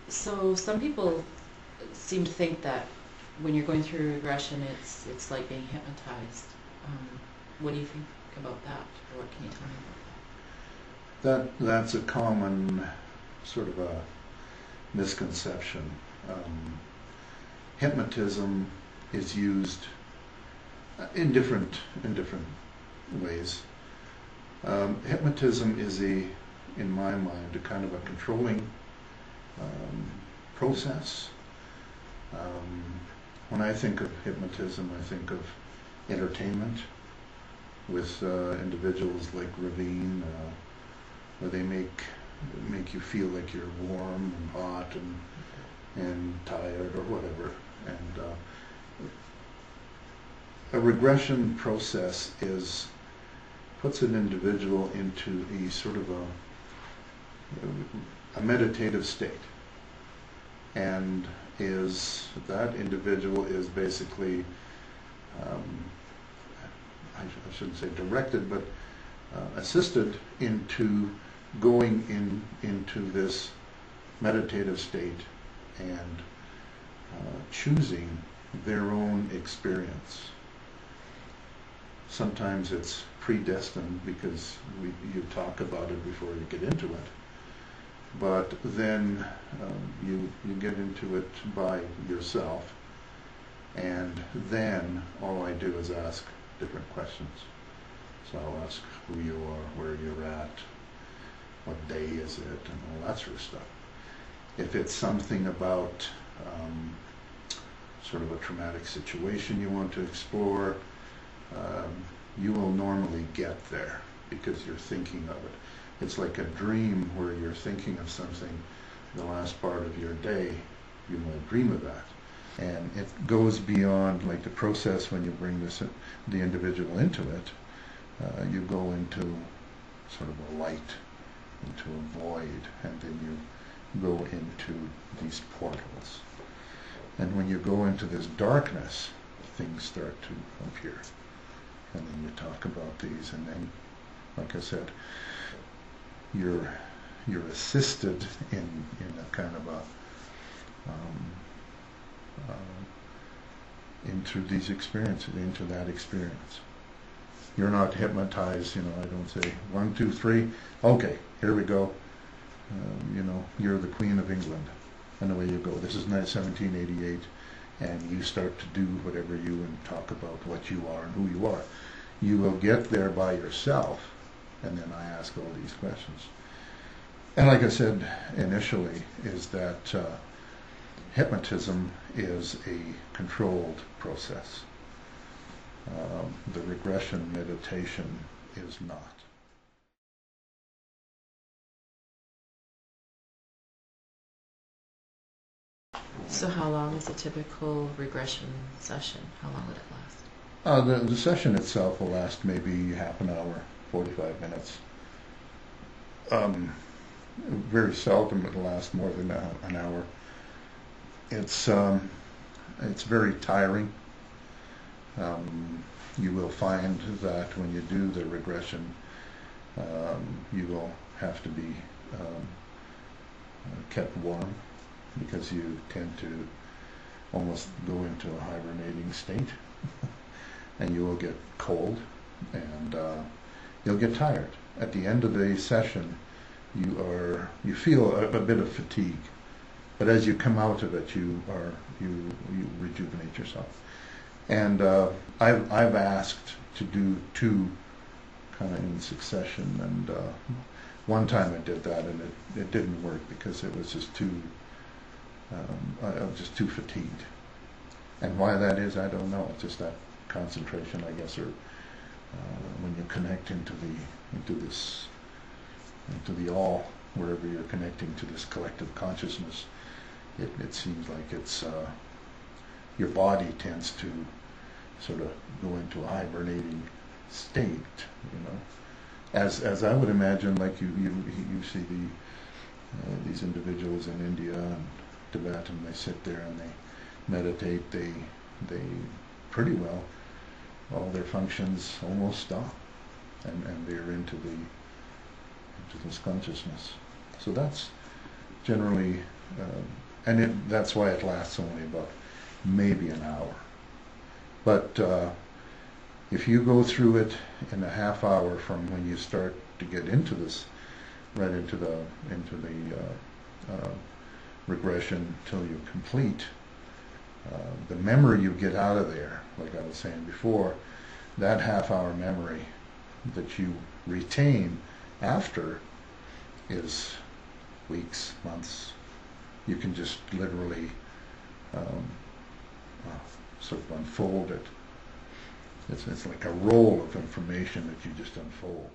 So some people seem to think that when you're going through regression, it's like being hypnotized. What do you think about that, or what can you tell me That's a common sort of a misconception. Um, Hypnotism is used in different ways. Hypnotism is in my mind, a kind of a controlling um, process. Um, when I think of hypnotism, I think of entertainment with individuals like Ravine, where they make you feel like you're warm and hot and tired or whatever. And a regression process puts an individual into a sort of a meditative state, and that individual is basically I shouldn't say directed, but assisted into going into this meditative state and choosing their own experience. Sometimes it's predestined because you talk about it before you get into it, but then you get into it by yourself, and then all I do is ask different questions. So I'll ask who you are, where you're at, what day is it, and all that sort of stuff. If it's something about sort of a traumatic situation you want to explore, you will normally get there because you're thinking of it. It's like a dream where you're thinking of something the last part of your day. You will dream of that. And it goes beyond like the process when you bring the individual into it. You go into sort of a light, into a void, and then you go into these portals. And when you go into this darkness, things start to appear. And then you talk about these, and then, like I said, you're assisted in a kind of a into these experiences, into that experience. You're not hypnotized, I don't say 1, 2, 3, okay, here we go. You're the Queen of England, and away you go. This is 1788, and you start to do whatever and talk about what you are and who you are. You will get there by yourself, and then I ask all these questions. And like I said initially, is that hypnotism is a controlled process. The regression meditation is not. So how long is a typical regression session? How long would it last? The session itself will last maybe half an hour, 45 minutes. Very seldom it'll last more than an hour. It's very tiring. You will find that when you do the regression, you will have to be kept warm because you tend to almost go into a hibernating state and you will get cold and you'll get tired. At the end of the session, you feel a bit of fatigue, but as you come out of it, you rejuvenate yourself. And I've asked to do 2 kind of in succession, and one time I did that, and it didn't work because it was just I was just too fatigued. And why that is, I don't know. It's just that concentration, I guess, or when you connect into the all, wherever you're connecting to this collective consciousness, it seems like it's your body tends to sort of go into a hibernating state, as I would imagine, like you see these individuals in India and Tibet, and they sit there and they meditate. They pretty well, all their functions almost stop, and they're into this consciousness. So that's generally That's why it lasts only about maybe an hour. But if you go through it in a half hour from when you start to get into this, right into the regression till you complete, the memory you get out of there, like I was saying before, that half-hour memory that you retain after is weeks, months. You can just literally sort of unfold it. It's like a roll of information that you just unfold.